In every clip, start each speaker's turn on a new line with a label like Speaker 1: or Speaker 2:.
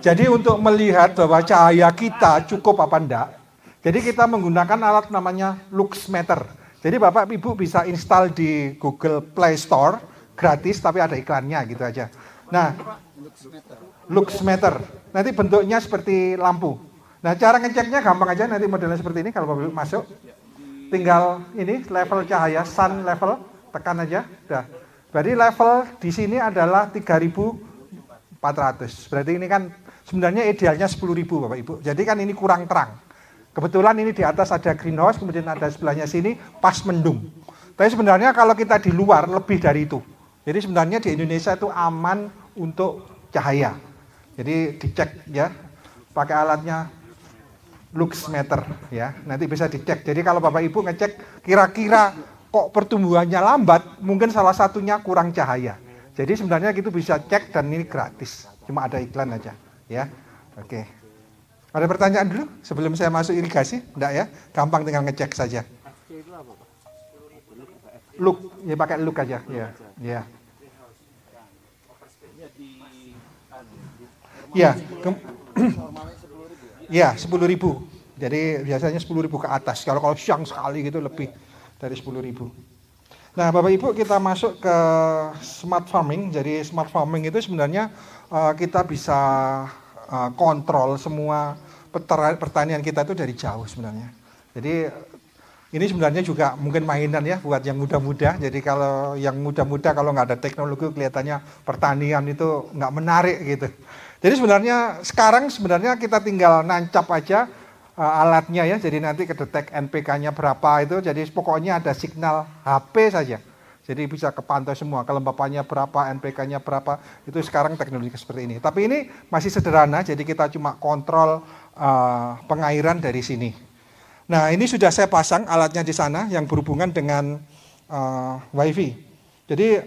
Speaker 1: jadi untuk melihat bahwa cahaya kita cukup apa enggak, jadi kita menggunakan alat namanya luxmeter. Jadi Bapak Ibu bisa install di Google Play Store, gratis tapi ada iklannya gitu aja. Nah, luxmeter, nanti bentuknya seperti lampu. Nah, cara ngeceknya gampang aja, nanti modelnya seperti ini kalau Bapak Ibu masuk. Tinggal ini level cahaya, sun level, tekan aja, udah. Berarti level di sini adalah 3.400. Berarti ini kan sebenarnya idealnya 10.000 Bapak Ibu. Jadi kan ini kurang terang. Kebetulan ini di atas ada greenhouse, kemudian ada sebelahnya sini pas mendung. Tapi sebenarnya kalau kita di luar lebih dari itu. Jadi sebenarnya di Indonesia itu aman untuk cahaya. Jadi dicek ya, pakai alatnya luxmeter ya. Nanti bisa dicek. Jadi kalau Bapak Ibu ngecek kira-kira kok pertumbuhannya lambat, mungkin salah satunya kurang cahaya. Jadi sebenarnya gitu bisa cek dan ini gratis. Cuma ada iklan aja ya. Oke. Ada pertanyaan dulu sebelum saya masuk irigasi? Enggak ya? Gampang tinggal ngecek saja. Look, ya pakai look aja. Ya. Ya. Ya. Ya, 10.000. Jadi biasanya 10.000 ke atas. Kalau siang sekali gitu lebih dari 10.000. Nah, Bapak Ibu, kita masuk ke smart farming. Jadi smart farming itu sebenarnya kita bisa kontrol semua pertanian kita itu dari jauh sebenarnya. Jadi ini sebenarnya juga mungkin mainan ya buat yang muda-muda. Jadi kalau yang muda-muda kalau nggak ada teknologi kelihatannya pertanian itu nggak menarik gitu. Jadi sekarang kita tinggal nancap aja alatnya ya. Jadi nanti kedetek NPK-nya berapa itu. Jadi pokoknya ada signal HP saja. Jadi bisa kepantau semua, kelembapannya berapa, NPK-nya berapa, itu sekarang teknologi seperti ini. Tapi ini masih sederhana, jadi kita cuma kontrol pengairan dari sini. Nah, ini sudah saya pasang alatnya di sana yang berhubungan dengan WiFi. Jadi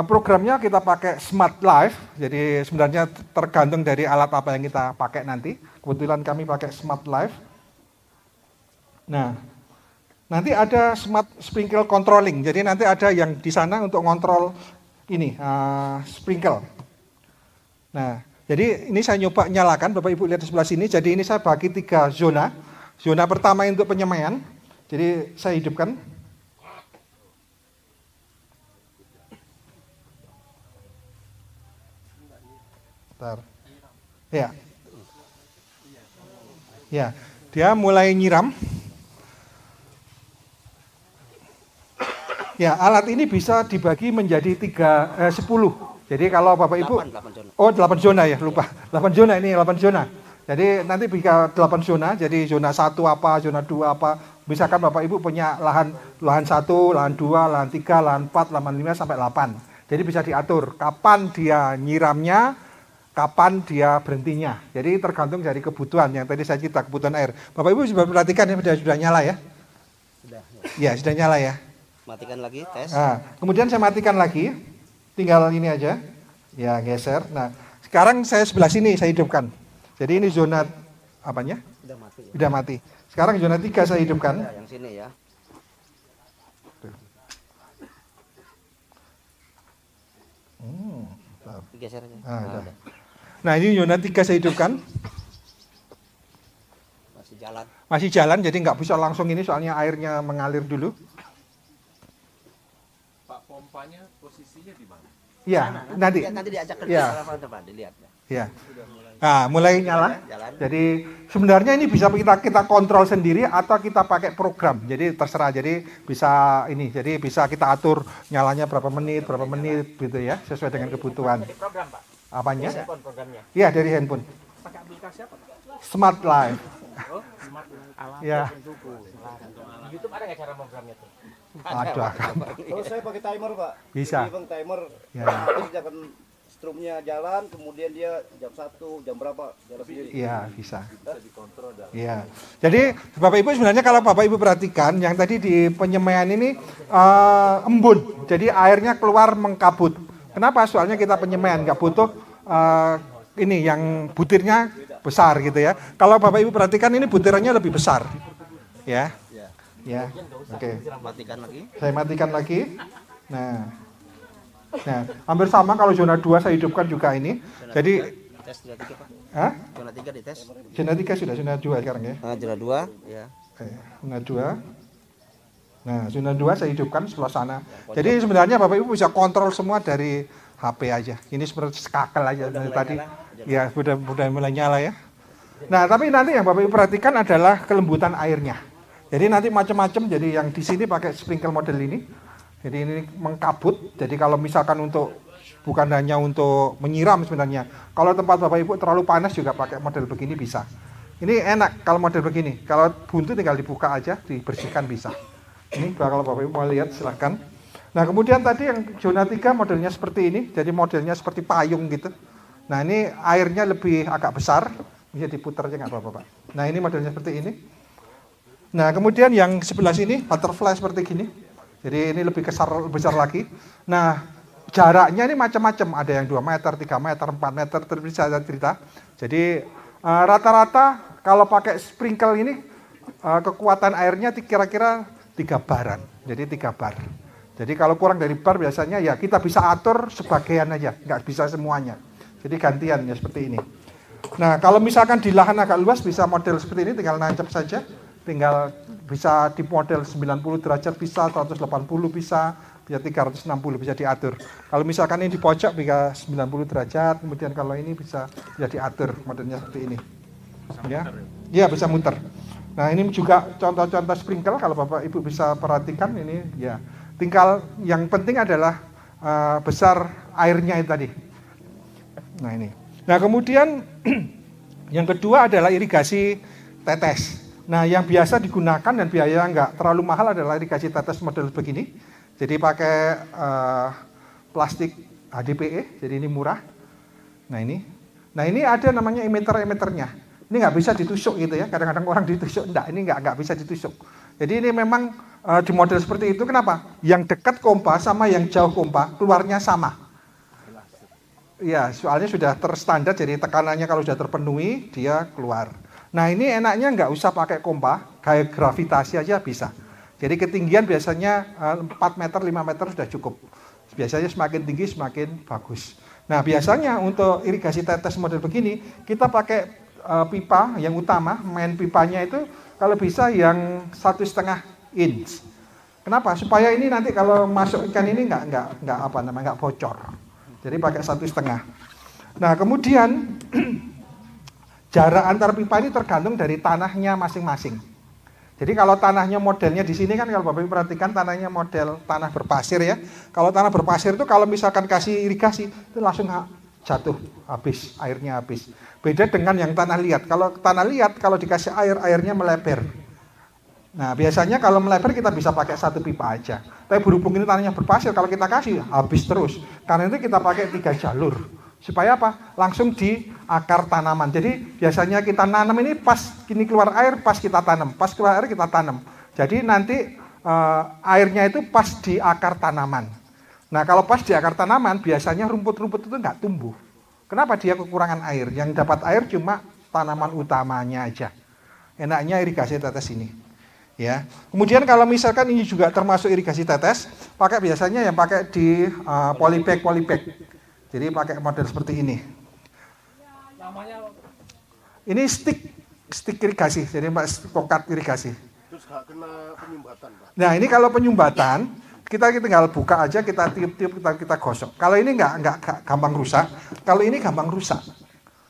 Speaker 1: programnya kita pakai Smart Life, jadi sebenarnya tergantung dari alat apa yang kita pakai nanti. Kebetulan kami pakai Smart Life. Nah, nanti ada smart sprinkle controlling. Jadi nanti ada yang di sana untuk ngontrol ini sprinkle. Nah, jadi ini saya nyoba nyalakan. Bapak Ibu lihat di sebelah sini. Jadi ini saya bagi 3 zona. Zona pertama untuk penyemaian. Jadi saya hidupkan. Bentar. Ya. Ya, dia mulai nyiram. Ya, alat ini bisa dibagi menjadi 10. Jadi kalau Bapak Ibu 8 zona. Oh, 8 zona ya, lupa. 8 zona ini 8 zona. Jadi nanti bisa 8 zona. Jadi zona 1 apa, zona 2 apa. Misalkan Bapak Ibu punya lahan 1, lahan 2, lahan 3, lahan 4, lahan 5 sampai 8. Jadi bisa diatur kapan dia nyiramnya, kapan dia berhentinya. Jadi tergantung dari kebutuhan yang tadi saya cerita, kebutuhan air. Bapak Ibu sudah perhatikan ya, sudah nyala ya? Sudah. Ya, sudah nyala ya.
Speaker 2: Matikan lagi, tes.
Speaker 1: Nah, kemudian saya matikan lagi, tinggal ini aja, ya geser. Nah, sekarang saya sebelah sini saya hidupkan. Jadi ini zona apanya?
Speaker 2: Sudah mati. Ya?
Speaker 1: Sudah mati. Sekarang zona 3 saya hidupkan.
Speaker 2: Ya, yang sini ya. Geser aja.
Speaker 1: Nah, ini zona 3 saya hidupkan.
Speaker 2: Masih jalan.
Speaker 1: Masih jalan, jadi nggak bisa langsung ini soalnya airnya mengalir dulu.
Speaker 3: Pompanya posisinya di mana?
Speaker 1: Iya, nanti
Speaker 2: diajak ke
Speaker 1: ya.
Speaker 2: depan, dilihat.
Speaker 1: Ya. Nah, mulai nyala.
Speaker 2: Jalan.
Speaker 1: Jadi sebenarnya ini bisa kita kontrol sendiri atau kita pakai program. Jadi terserah. Jadi bisa ini. Jadi bisa kita atur nyalanya berapa menit gitu ya, sesuai dengan kebutuhan.
Speaker 4: Dari program, Pak.
Speaker 1: Apanya?
Speaker 4: Handphone programnya.
Speaker 1: Iya, dari handphone.
Speaker 4: Pakai aplikasi apa, Pak?
Speaker 1: Smart Life.
Speaker 4: Oh, smart alat.
Speaker 1: Ya.
Speaker 4: Di YouTube ada nggak cara programnya tuh?
Speaker 1: Ada.
Speaker 5: Kalau saya pakai timer, Pak.
Speaker 1: Bisa.
Speaker 5: Jadi bang timer,
Speaker 1: Ya.
Speaker 5: habis jangan strumnya jalan, kemudian dia jam 1, jam berapa jalan sendiri.
Speaker 1: Iya, bisa.
Speaker 3: Bisa dikontrol dan
Speaker 1: Iya. Jadi Bapak Ibu sebenarnya kalau Bapak Ibu perhatikan yang tadi di penyemaian ini embun. Jadi airnya keluar mengkabut. Kenapa? Soalnya kita penyemaian nggak butuh ini yang butirnya besar gitu ya. Kalau Bapak Ibu perhatikan ini butirannya lebih besar. Ya. Ya. Oke.
Speaker 2: Matikan lagi.
Speaker 1: Saya matikan lagi. Nah, hampir sama kalau zona 2 saya hidupkan juga ini. Jadi
Speaker 2: Tes zona 3 Pak.
Speaker 1: Hah?
Speaker 2: Zona 3 dites.
Speaker 1: Zona 3 sudah, zona 2 sekarang ya.
Speaker 2: Nah, zona 2 ya.
Speaker 1: Oke, zona 2. Nah, zona 2 saya hidupkan sebelah sana. Jadi sebenarnya Bapak Ibu bisa kontrol semua dari HP aja. Ini seperti skakel aja dari tadi. Ya, sudah mulai nyala ya. Nah, tapi nanti yang Bapak Ibu perhatikan adalah kelembutan airnya. Jadi nanti macam-macam. Jadi yang di sini pakai sprinkle model ini. Jadi ini mengkabut. Jadi kalau misalkan untuk bukan hanya untuk menyiram sebenarnya. Kalau tempat Bapak Ibu terlalu panas juga pakai model begini bisa. Ini enak kalau model begini. Kalau buntu tinggal dibuka aja, dibersihkan bisa. Ini kalau Bapak Ibu mau lihat silahkan. Nah kemudian tadi yang zona 3 modelnya seperti ini. Jadi modelnya seperti payung gitu. Nah ini airnya lebih agak besar. Bisa diputar aja nggak apa-apa Pak. Nah ini modelnya seperti ini. Nah kemudian yang sebelah sini butterfly seperti gini. Jadi ini lebih besar lagi. Nah jaraknya ini macam-macam. Ada yang 2 meter, 3 meter, 4 meter. Bisa cerita. Jadi rata-rata kalau pakai sprinkle ini kekuatan airnya kira-kira 3 baran. Jadi 3 bar. Jadi kalau kurang dari bar biasanya ya kita bisa atur sebagian aja. Nggak bisa semuanya. Jadi gantian ya seperti ini. Nah kalau misalkan di lahan agak luas bisa model seperti ini. Tinggal nancap saja. Tinggal bisa di model 90 derajat bisa, 180 bisa, 360 bisa diatur. Kalau misalkan ini di pojok bisa 90 derajat, kemudian kalau ini bisa diatur modelnya seperti ini. Ya, ya bisa muter. Nah ini juga contoh-contoh sprinkle kalau Bapak Ibu bisa perhatikan ini ya. Tinggal yang penting adalah besar airnya itu tadi. Nah ini. Nah kemudian yang kedua adalah irigasi tetes. Nah yang biasa digunakan dan biaya nggak terlalu mahal adalah irigasi tetes model begini. Jadi pakai plastik HDPE, jadi ini murah. Nah ini ada namanya emitter-emitternya. Ini nggak bisa ditusuk gitu ya. Kadang-kadang orang ditusuk, enggak. Ini nggak bisa ditusuk. Jadi ini memang di model seperti itu. Kenapa? Yang dekat pompa sama yang jauh pompa keluarnya sama. Ya, soalnya sudah terstandar. Jadi tekanannya kalau sudah terpenuhi dia keluar. Nah ini enaknya nggak usah pakai pompa, kayak gravitasi aja bisa. Jadi ketinggian biasanya 4 meter, 5 meter sudah cukup. Biasanya semakin tinggi semakin bagus. Nah biasanya untuk irigasi tetes model begini, kita pakai pipa yang utama, main pipanya itu kalau bisa yang 1,5 inch. Kenapa? Supaya ini nanti kalau masuk ikan ini nggak bocor. Jadi pakai 1,5. Nah kemudian jarak antar pipa ini tergantung dari tanahnya masing-masing. Jadi kalau tanahnya modelnya di sini kan kalau Bapak Ibu perhatikan tanahnya model tanah berpasir ya. Kalau tanah berpasir itu kalau misalkan kasih irigasi itu langsung jatuh habis, airnya habis. Beda dengan yang tanah liat. Kalau tanah liat kalau dikasih air, airnya melebar. Nah biasanya kalau melebar kita bisa pakai 1 pipa aja. Tapi berhubung ini tanahnya berpasir kalau kita kasih habis terus. Karena itu kita pakai 3 jalur. Supaya apa? Langsung di akar tanaman. Jadi biasanya kita nanam ini pas kini keluar air, pas kita tanam. Pas keluar air kita tanam. Jadi nanti airnya itu pas di akar tanaman. Nah kalau pas di akar tanaman biasanya rumput-rumput itu nggak tumbuh. Kenapa? Dia kekurangan air. Yang dapat air cuma tanaman utamanya aja. Enaknya irigasi tetes ini. Ya. Kemudian kalau misalkan ini juga termasuk irigasi tetes, pakai biasanya yang pakai di polybag. Jadi pakai model seperti ini.
Speaker 4: Namanya
Speaker 1: ini stick irigasi, jadi tongkat irigasi.
Speaker 6: Terus nggak kena penyumbatan, Pak?
Speaker 1: Nah ini kalau penyumbatan, kita tinggal buka aja, kita tiup-tiup, kita gosok. Kalau ini nggak gampang rusak, kalau ini gampang rusak.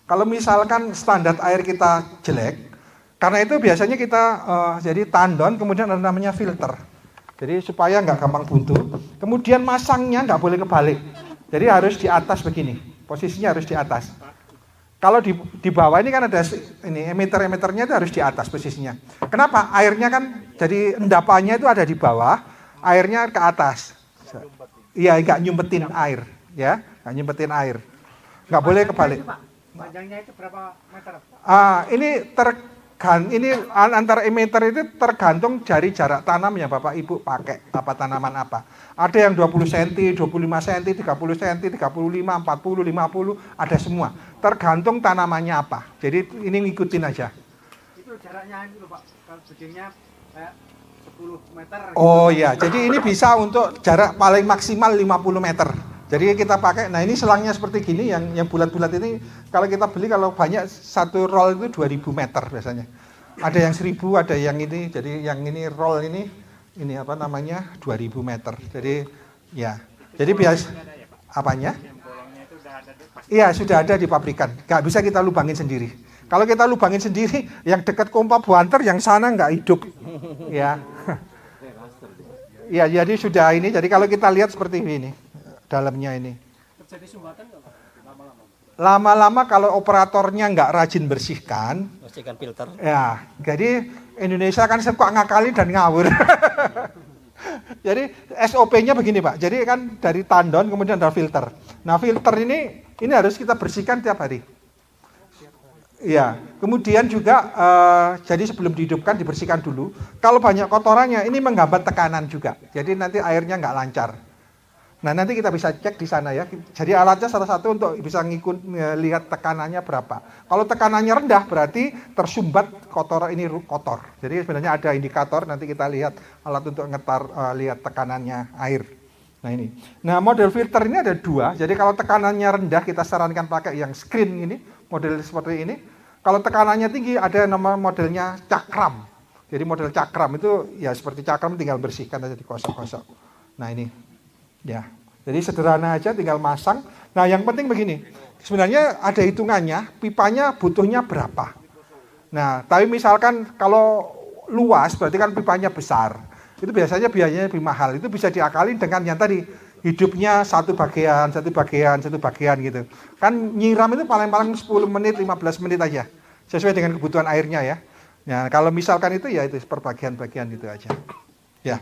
Speaker 1: Kalau misalkan standar air kita jelek, karena itu biasanya kita jadi tandon, kemudian ada namanya filter. Jadi supaya nggak gampang buntu. Kemudian masangnya nggak boleh kebalik. Jadi harus di atas begini, posisinya harus di atas. Kalau di bawah ini kan ada ini emitter-emitternya itu harus di atas posisinya. Kenapa? Airnya kan jadi endapannya itu ada di bawah, airnya ke atas. Iya, nggak nyumpetin air, ya, nggak nyumpetin air. Nggak boleh kebalik.
Speaker 4: panjangnya itu berapa meter?
Speaker 1: Ini antara emitter itu tergantung dari jarak tanam yang Bapak Ibu pakai, apa tanaman apa. Ada yang 20 cm, 25 cm, 30 cm, 35, 40, 50, ada semua. Tergantung tanamannya apa. Jadi ini ngikutin aja.
Speaker 4: Itu jaraknya itu Pak, kalau begininya kayak 10 meter.
Speaker 1: Oh iya, jadi ini bisa untuk jarak paling maksimal 50 meter. Jadi kita pakai, nah ini selangnya seperti gini, yang bulat-bulat ini kalau kita beli kalau banyak satu roll itu 2000 meter biasanya. Ada yang 1000, ada yang ini, jadi yang ini roll ini apa namanya 2000 meter. Jadi ya, jadi biasa apanya? Iya sudah ada di pabrikan, nggak bisa kita lubangin sendiri. Kalau kita lubangin sendiri, yang dekat pompa buanter, yang sana nggak hidup, ya. Ya jadi sudah ini, jadi kalau kita lihat seperti ini, dalamnya ini.
Speaker 4: Terjadi sumbatan nggak Pak? Lama-lama.
Speaker 1: Lama-lama kalau operatornya nggak rajin bersihkan,
Speaker 2: Bersihkan filter.
Speaker 1: ya, jadi Indonesia kan suka ngakali dan ngawur. Jadi SOP-nya begini Pak, jadi kan dari tandon kemudian ada filter. Nah filter ini harus kita bersihkan tiap hari. Iya, kemudian juga jadi sebelum dihidupkan dibersihkan dulu. Kalau banyak kotorannya ini menghambat tekanan juga, jadi nanti airnya nggak lancar. Nah nanti kita bisa cek di sana ya. Jadi alatnya salah satu untuk bisa lihat tekanannya berapa. Kalau tekanannya rendah berarti tersumbat kotoran ini kotor. Jadi sebenarnya ada indikator, nanti kita lihat alat untuk lihat tekanannya air. Nah ini. Nah model filter ini ada 2. Jadi kalau tekanannya rendah kita sarankan pakai yang screen ini, model seperti ini. Kalau tekanannya tinggi ada nama modelnya cakram. Jadi model cakram itu ya seperti cakram tinggal bersihkan aja dikosok-kosok. Nah ini. Ya, jadi sederhana aja tinggal masang. Nah yang penting begini, sebenarnya ada hitungannya, pipanya butuhnya berapa. Nah, tapi misalkan kalau luas berarti kan pipanya besar. Itu biasanya biayanya lebih mahal. Itu bisa diakalin dengan yang tadi, hidupnya satu bagian gitu. Kan nyiram itu paling-paling 10 menit, 15 menit aja. Sesuai dengan kebutuhan airnya ya. Nah, kalau misalkan itu ya itu per bagian-bagian gitu aja. Ya.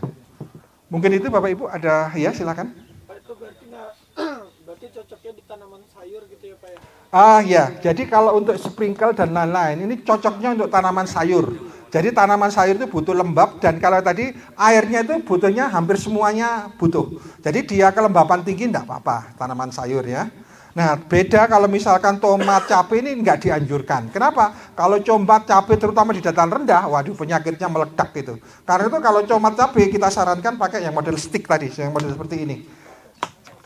Speaker 1: Mungkin itu Bapak Ibu ada ya silakan.
Speaker 7: Pak itu berarti cocoknya di tanaman sayur gitu ya Pak ya?
Speaker 1: Ah ya, jadi kalau untuk sprinkle dan lain-lain ini cocoknya untuk tanaman sayur. Jadi tanaman sayur itu butuh lembab dan kalau tadi airnya itu butuhnya hampir semuanya butuh. Jadi dia kelembapan tinggi enggak apa-apa tanaman sayur ya. Nah beda kalau misalkan tomat, cabai ini nggak dianjurkan. Kenapa? Kalau tomat, cabai terutama di dataran rendah, waduh penyakitnya meledak gitu. Karena itu kalau tomat, cabai kita sarankan pakai yang model stick tadi, yang model seperti ini.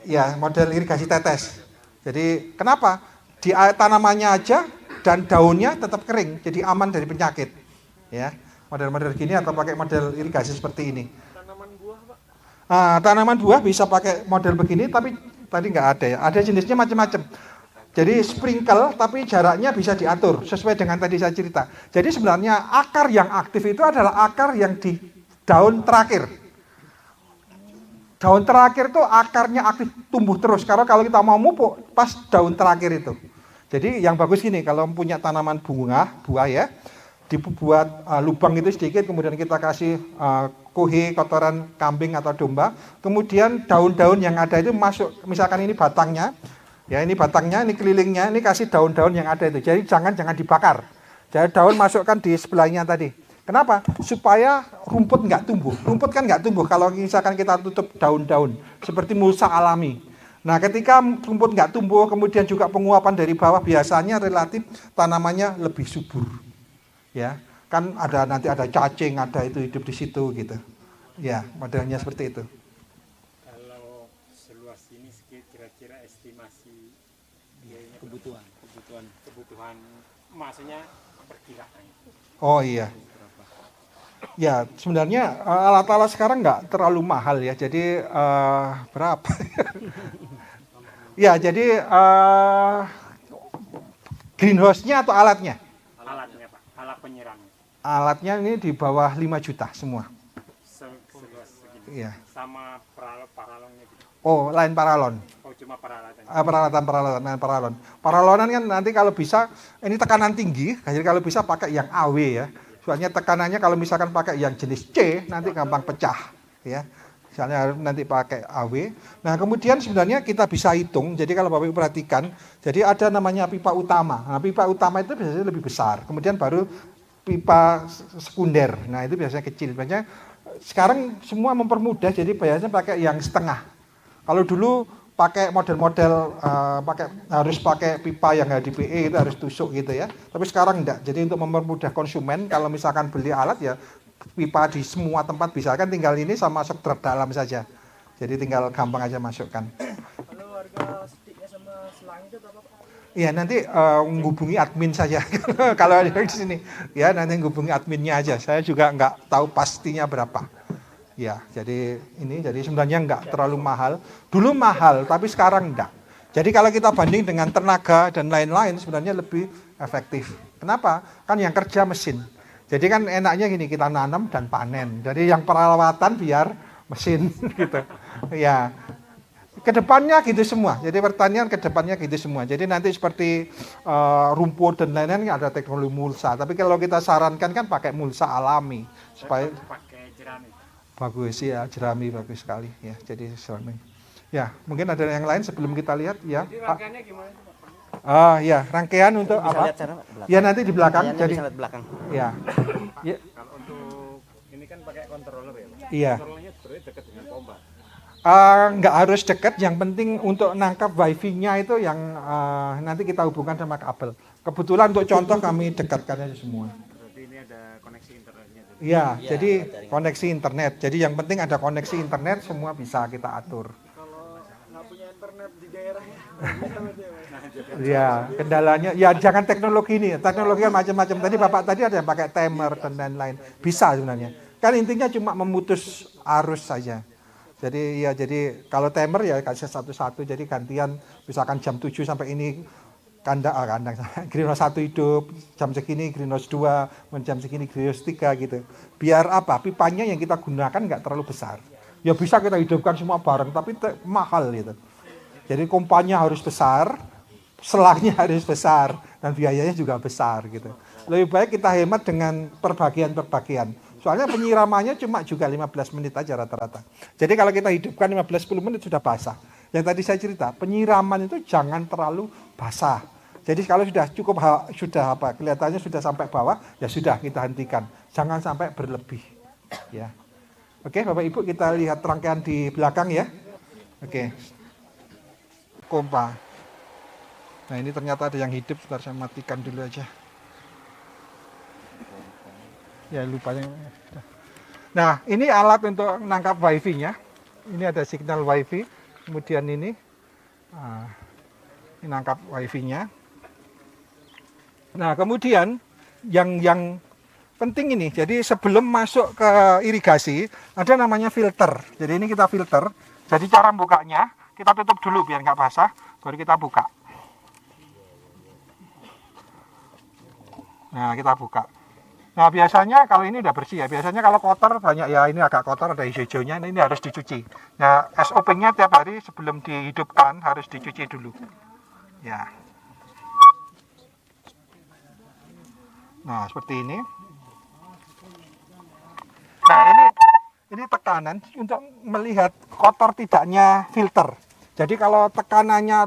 Speaker 1: Ya model irigasi tetes. Jadi kenapa? Di tanamannya aja dan daunnya tetap kering, jadi aman dari penyakit. Ya model-model gini atau pakai model irigasi seperti ini.
Speaker 7: Tanaman buah Pak?
Speaker 1: Tanaman buah bisa pakai model begini tapi tadi nggak ada ya, ada jenisnya macam-macam. Jadi sprinkle tapi jaraknya bisa diatur sesuai dengan tadi saya cerita. Jadi sebenarnya akar yang aktif itu adalah akar yang di daun terakhir. Daun terakhir itu akarnya aktif tumbuh terus. Karena kalau kita mau mupuk pas daun terakhir itu. Jadi yang bagus gini kalau punya tanaman buah ya, dibuat lubang itu sedikit, kemudian kita kasih kohe, kotoran kambing atau domba, kemudian daun-daun yang ada itu masuk, misalkan ini batangnya, ya ini batangnya, ini kelilingnya, ini kasih daun-daun yang ada itu, jadi jangan dibakar, jadi daun masukkan di sebelahnya tadi. Kenapa? Supaya rumput nggak tumbuh. Rumput kan nggak tumbuh kalau misalkan kita tutup daun-daun, seperti mulsa alami. Nah ketika rumput nggak tumbuh, kemudian juga penguapan dari bawah biasanya relatif tanamannya lebih subur. Ya, kan nanti ada cacing, ada itu hidup di situ gitu. Ya, modelnya seperti itu.
Speaker 8: Kalau seluas ini kira-kira estimasi kebutuhan maksudnya perkiraan.
Speaker 1: Oh iya. Ya, sebenarnya alat-alat sekarang nggak terlalu mahal ya. Jadi berapa? Ya, jadi greenhouse-nya atau alatnya?
Speaker 8: Alatnya Pak, alat penyiramnya.
Speaker 1: Alatnya ini di bawah 5 juta semua.
Speaker 8: Seluas segini.
Speaker 1: Iya.
Speaker 8: Sama paralonnya gitu.
Speaker 1: Oh, lain paralon.
Speaker 8: Oh, cuma peralatan.
Speaker 1: Paralon. Paralonan kan nanti kalau bisa, ini tekanan tinggi, jadi kalau bisa pakai yang AW ya. Soalnya tekanannya kalau misalkan pakai yang jenis C, nanti gampang pecah. Ya. Misalnya nanti pakai AW. Nah kemudian sebenarnya kita bisa hitung, jadi kalau Bapak Ibu perhatikan, jadi ada namanya pipa utama. Nah pipa utama itu biasanya lebih besar, kemudian baru pipa sekunder. Nah itu biasanya kecil. Biasanya sekarang semua mempermudah, jadi biasanya pakai yang setengah. Kalau dulu pakai model-model harus pakai pipa yang HDPE itu harus tusuk gitu ya. Tapi sekarang enggak. Jadi untuk mempermudah konsumen kalau misalkan beli alat ya pipa di semua tempat bisa, kan tinggal ini sama masuk truk dalam saja. Jadi tinggal gampang aja masukkan.
Speaker 7: Kalau harga sticknya sama selang itu apa Pak?
Speaker 1: Iya, nanti menghubungi admin saja kalau ada di sini. Ya, nanti menghubungi adminnya aja. Saya juga nggak tahu pastinya berapa. Ya, jadi sebenarnya nggak terlalu mahal. Dulu mahal, tapi sekarang enggak. Jadi kalau kita banding dengan tenaga dan lain-lain sebenarnya lebih efektif. Kenapa? Kan yang kerja mesin. Jadi kan enaknya gini, kita nanam dan panen. Jadi yang perawatan biar mesin gitu. Ya. Kedepannya gitu semua. Jadi pertanian kedepannya gitu semua. Jadi nanti seperti rumput dan lain-lain ada teknologi mulsa. Tapi kalau kita sarankan kan pakai mulsa alami supaya
Speaker 8: Pakai jerami.
Speaker 1: bagus ya, jerami bagus sekali ya. Jadi jerami. Ya, mungkin ada yang lain sebelum kita lihat ya.
Speaker 7: Jadi
Speaker 1: Pak.
Speaker 7: rangkaiannya gimana itu Pak?
Speaker 1: Ya, rangkaian untuk
Speaker 2: Bisa
Speaker 1: apa?
Speaker 2: lihat sana, Pak, belakang.
Speaker 1: Ya nanti di belakang.
Speaker 2: Rangkaiannya
Speaker 1: Jadi
Speaker 2: bisa lihat belakang.
Speaker 1: ya. Ya,
Speaker 3: Kalau untuk ini kan pakai controller ya, Pak.
Speaker 1: iya.
Speaker 3: Controllernya sebenarnya dekat dengan pompa.
Speaker 1: Nggak harus dekat, yang penting untuk nangkap wifi-nya itu yang nanti kita hubungkan sama kabel. Kebetulan untuk contoh kami dekatkan aja semua.
Speaker 8: Berarti ini ada koneksi internetnya.
Speaker 1: Iya,
Speaker 2: Iya,
Speaker 1: jadi
Speaker 2: jaringan.
Speaker 1: koneksi internet. Jadi yang penting ada koneksi internet, semua bisa kita atur.
Speaker 7: Kalau nggak punya internet di daerahnya, bisa berarti ya Pak?
Speaker 1: Iya, kendalanya ya jangan teknologi ini. Teknologi kan macam-macam. Tadi Bapak tadi ada yang pakai timer dan lain-lain. Bisa sebenarnya. Kan intinya cuma memutus arus saja. Jadi kalau timer ya kasih satu-satu. Jadi gantian misalkan jam 7 sampai ini kandang greenhouse 1 hidup, jam segini greenhouse 2, jam segini greenhouse 3 gitu. Biar apa? Pipanya yang kita gunakan nggak terlalu besar. Ya bisa kita hidupkan semua bareng tapi mahal gitu. Jadi pompanya harus besar, selangnya harus besar, dan biayanya juga besar gitu. Lebih baik kita hemat dengan perbagian-perbagian. Soalnya penyiramannya cuma juga 15 menit aja rata-rata. Jadi kalau kita hidupkan 15-10 menit sudah basah. Yang tadi saya cerita, penyiraman itu jangan terlalu basah. Jadi kalau sudah cukup, kelihatannya sudah sampai bawah, ya sudah kita hentikan. Jangan sampai berlebih. Ya. Oke, Bapak Ibu kita lihat rangkaian di belakang ya. Oke. Pompa. Nah ini ternyata ada yang hidup, sebentar saya matikan dulu aja. Ya lupanya. Nah ini alat untuk menangkap wifi-nya. Ini ada signal wifi. Kemudian ini nangkap wifi-nya. Nah kemudian yang penting ini, jadi sebelum masuk ke irigasi ada namanya filter. Jadi ini kita filter. Jadi cara bukanya kita tutup dulu biar nggak basah, baru kita buka. Nah kita buka. Nah biasanya kalau ini udah bersih ya, biasanya kalau kotor banyak ya, ini agak kotor ada hijau-hijaunya, ini harus dicuci. Nah SOP-nya tiap hari sebelum dihidupkan harus dicuci dulu. Ya. Nah seperti ini. Nah ini tekanan untuk melihat kotor tidaknya filter. Jadi kalau tekanannya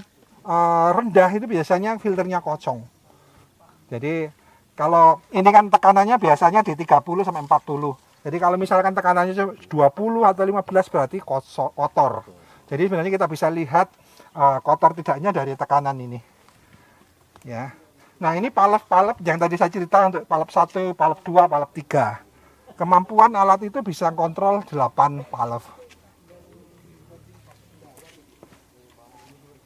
Speaker 1: rendah itu biasanya filternya kosong. Jadi kalau ini kan tekanannya biasanya di 30 sampai 40. Jadi kalau misalkan tekanannya 20 atau 15 berarti kotor. Jadi sebenarnya kita bisa lihat kotor tidaknya dari tekanan ini. Ya. Nah, ini palep-palep yang tadi saya cerita untuk palep 1, palep 2, palep 3. Kemampuan alat itu bisa kontrol 8 palep.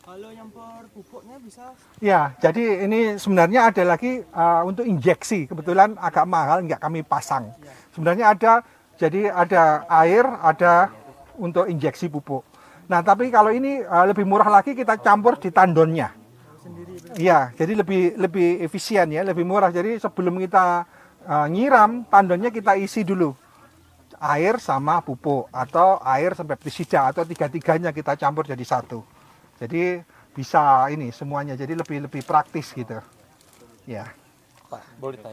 Speaker 7: Kalau yang per pupuknya bisa?
Speaker 1: Ya, jadi ini sebenarnya ada lagi untuk injeksi. Kebetulan agak mahal, nggak kami pasang. Sebenarnya ada, jadi ada air, ada untuk injeksi pupuk. Nah, tapi kalau ini lebih murah lagi kita campur di tandonnya. Iya, jadi lebih efisien ya, lebih murah. Jadi sebelum kita nyiram, tandonnya kita isi dulu. Air sama pupuk, atau air sampai pestisida, atau tiga-tiganya kita campur jadi satu. Jadi bisa ini semuanya, jadi lebih praktis gitu. Ya.
Speaker 2: Pak, boleh tanya?